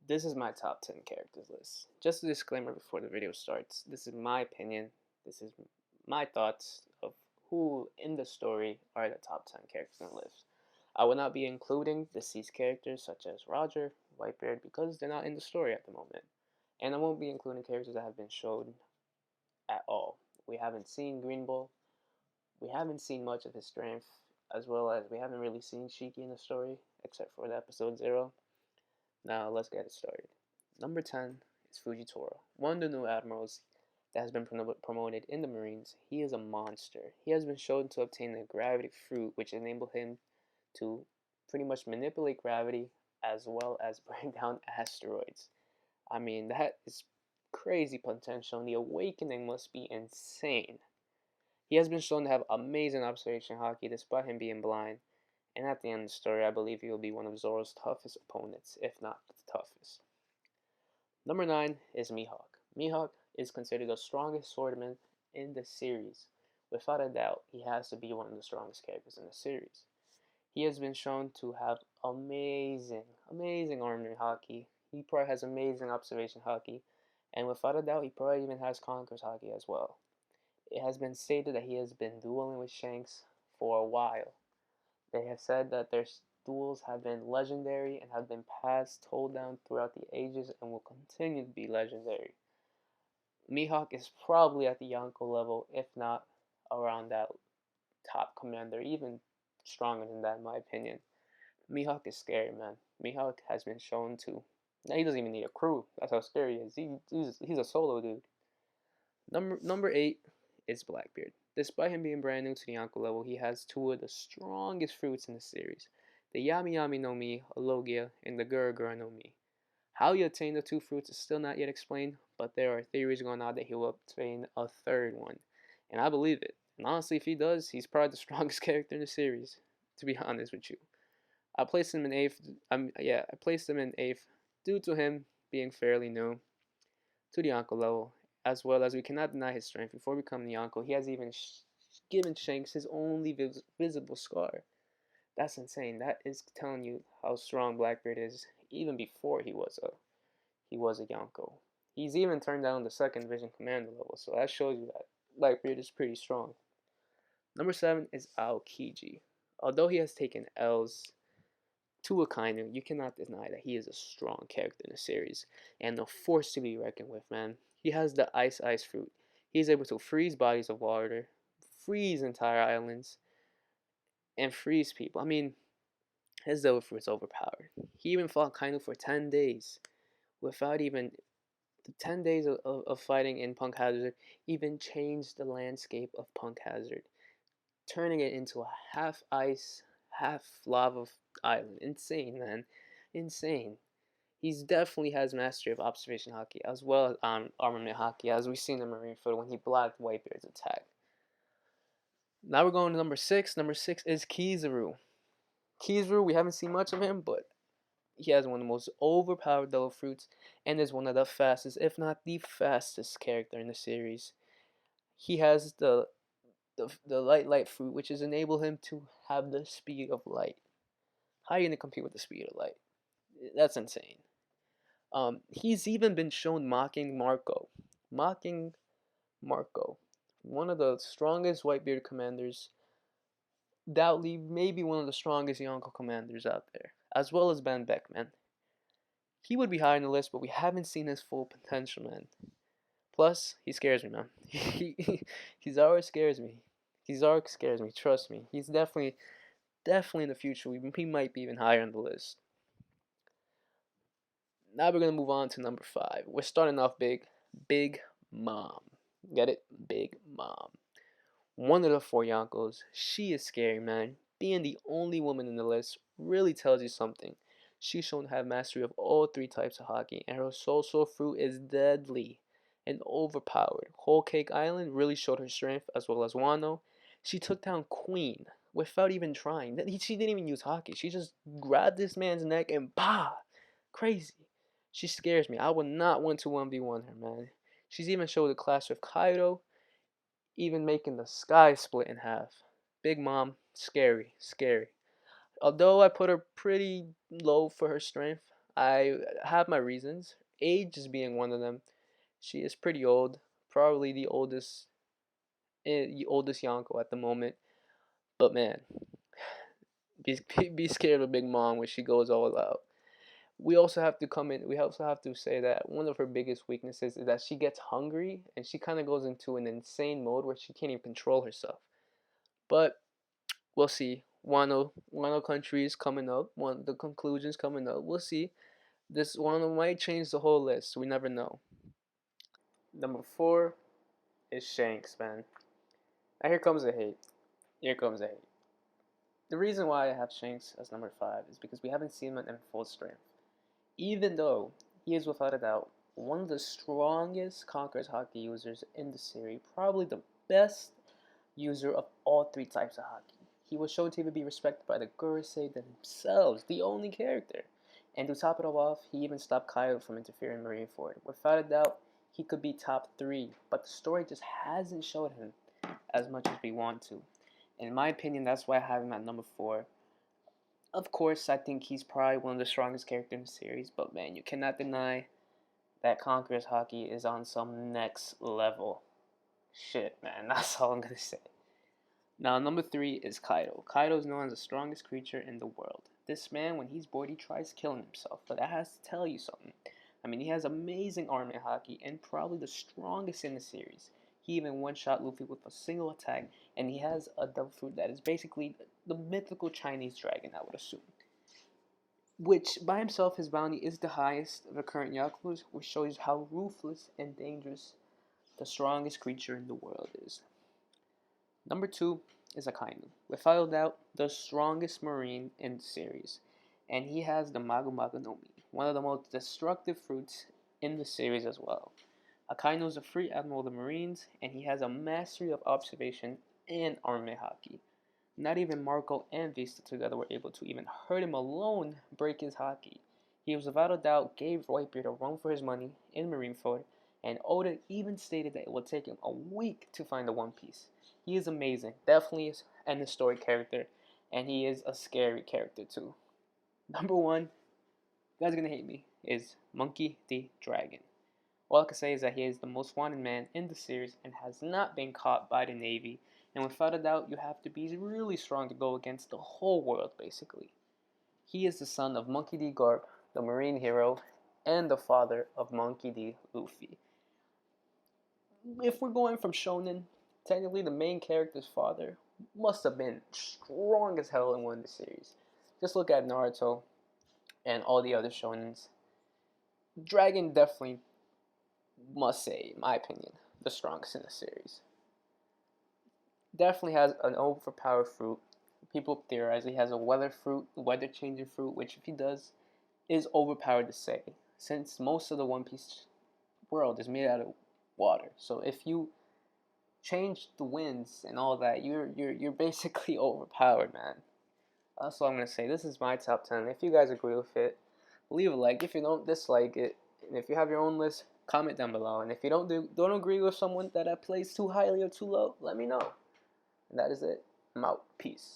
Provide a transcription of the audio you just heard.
This is my top 10 characters list. Just a disclaimer before the video starts. This is my opinion. This is my thoughts of who in the story are the top 10 characters in the list. I will not be including deceased characters such as Roger, Whitebeard, because they're not in the story at the moment. And I won't be including characters that have been shown at all. We haven't seen Green Bull. We haven't seen much of his strength, as well as we haven't really seen Shiki in the story, except for the episode 0. Now let's get it started. Number 10 is Fujitora, one of the new admirals that has been promoted in the Marines. He is a monster. He has been shown to obtain a gravity fruit, which enabled him to pretty much manipulate gravity as well as bring down asteroids. I mean, that is crazy potential, and the awakening must be insane. He has been shown to have amazing observation Haki despite him being blind, and at the end of the story, I believe he will be one of Zoro's toughest opponents, if not the toughest. Number 9 is Mihawk. Mihawk is considered the strongest swordman in the series. Without a doubt, he has to be one of the strongest characters in the series. He has been shown to have amazing armor Haki. He probably has amazing observation Haki, and without a doubt, he probably even has Conqueror's Haki as well. It has been stated that he has been dueling with Shanks for a while. They have said that their duels have been legendary and have been passed, told down throughout the ages, and will continue to be legendary. Mihawk is probably at the Yonko level, if not around that top commander, even stronger than that, in my opinion. Mihawk is scary, man. Mihawk has been shown to. Now, he doesn't even need a crew. That's how scary he is. He's a solo dude. Number 8 is Blackbeard. Despite him being brand new to the Yonko level, he has two of the strongest fruits in the series, the Yami Yami no Mi, Alogia, and the Gura Gura no Mi. How he obtained the two fruits is still not yet explained, but there are theories going on that he will obtain a third one, and I believe it. And honestly, if he does, he's probably the strongest character in the series, to be honest with you. I placed him in 8th. I placed him in 8th due to him being fairly new to the Yonko level, as well as we cannot deny his strength. Before becoming the Yonko, he has even given Shanks his only visible scar. That's insane. That is telling you how strong Blackbeard is, even before he was a Yonko. He's even turned down the second Vision Commander level, so that shows you that Blackbeard is pretty strong. Number 7 is Aokiji. Although he has taken L's to Akainu, you cannot deny that he is a strong character in the series and a force to be reckoned with, man. He has the Ice fruit. He is able to freeze bodies of water, freeze entire islands, and freeze people. I mean, his Devil Fruit is overpowered. He even fought Kainu for 10 days without even. The 10 days of fighting in Punk Hazard even changed the landscape of Punk Hazard, turning it into a half ice, half lava island. Insane, man. Insane. He's definitely has mastery of observation Haki as well as armament Haki, as we seen in Marineford when he blocked Whitebeard's attack. Now we're going to number 6. Number 6 is Kizaru. Kizaru, we haven't seen much of him, but he has one of the most overpowered Devil Fruits and is one of the fastest, if not the fastest character in the series. He has the light fruit, which is enable him to have the speed of light. How are you gonna compete with the speed of light? That's insane. He's even been shown mocking Marco, one of the strongest Whitebeard commanders, doubtly maybe one of the strongest Yonko commanders out there, as well as Ben Beckman. He would be high on the list, but we haven't seen his full potential, man. Plus, he scares me, man. Kizaru scares me. Kizaru scares me. Trust me. He's definitely in the future. He might be even higher on the list. Now we're gonna move on to number 5. We're starting off big. Big Mom. Get it? Big Mom. One of the 4 Yonkos. She is scary, man. Being the only woman in the list really tells you something. She's shown to have mastery of all 3 types of Haki, and her Soul Fruit is deadly and overpowered. Whole Cake Island really showed her strength, as well as Wano. She took down Queen without even trying. She didn't even use Haki. She just grabbed this man's neck and bah! Crazy. She scares me. I would not want to 1v1 her, man. She's even showed a clash with Kaido, even making the sky split in half. Big Mom, scary, scary. Although I put her pretty low for her strength, I have my reasons. Age is being one of them. She is pretty old, probably the oldest Yonko at the moment. But man, be be scared of Big Mom when she goes all out. We also have to come in. We also have to say that one of her biggest weaknesses is that she gets hungry and she kind of goes into an insane mode where she can't even control herself. But we'll see. Wano country is coming up. One the conclusions coming up. We'll see. This Wano might change the whole list. We never know. Number four is Shanks, man. Now here comes the hate. Here comes the hate. The reason why I have Shanks as number five is because we haven't seen him in full strength. Even though he is without a doubt one of the strongest Conqueror's Haki users in the series, probably the best user of all three types of Haki. He was shown to even be respected by the Gurusei themselves, the only character. And to top it all off, he even stopped Kaido from interfering in Marineford. Without a doubt, he could be top three, but the story just hasn't showed him as much as we want to. In my opinion, that's why I have him at number four. Of course, I think he's probably one of the strongest characters in the series, but man, you cannot deny that Conqueror's Haki is on some next level shit, man. That's all I'm gonna say. Now, number three is Kaido. Kaido is known as the strongest creature in the world. This man, when he's bored, he tries killing himself, but that has to tell you something. I mean, he has amazing arm and Haki, and probably the strongest in the series. He even one-shot Luffy with a single attack, and he has a devil fruit that is basically the mythical Chinese dragon, I would assume. Which, by himself, his bounty is the highest of the current Yakuza, which shows how ruthless and dangerous the strongest creature in the world is. Number two is Akainu, without a doubt the strongest marine in the series, and he has the Magu Magu no Mi, one of the most destructive fruits in the series as well. Akainu is a free admiral of the Marines, and he has a mastery of observation and arme haki. Not even Marco and Vista together were able to even hurt him alone break his haki. He was without a doubt gave Whitebeard a run for his money in Marineford, and Oda even stated that it would take him a week to find the One Piece. He is amazing, definitely an historic character, and he is a scary character too. Number one, you guys are gonna hate me, is Monkey D. Dragon. All I can say is that he is the most wanted man in the series and has not been caught by the Navy. And without a doubt, you have to be really strong to go against the whole world, basically. He is the son of Monkey D. Garp, the Marine hero, and the father of Monkey D. Luffy. If we're going from shonen, technically the main character's father must have been strong as hell in one of the series. Just look at Naruto and all the other shonens. Dragon definitely must say, in my opinion, the strongest in the series. Definitely has an overpowered fruit. People theorize he has a weather fruit, weather changing fruit, which if he does, is overpowered to say, since most of the One Piece world is made out of water. So if you change the winds and all that, you're basically overpowered, man. That's all I'm gonna say. This is my top 10. If you guys agree with it, leave a like. If you don't, dislike it. And if you have your own list, comment down below. And if you don't agree with someone that I place too highly or too low, let me know. And that is it. I'm out. Peace.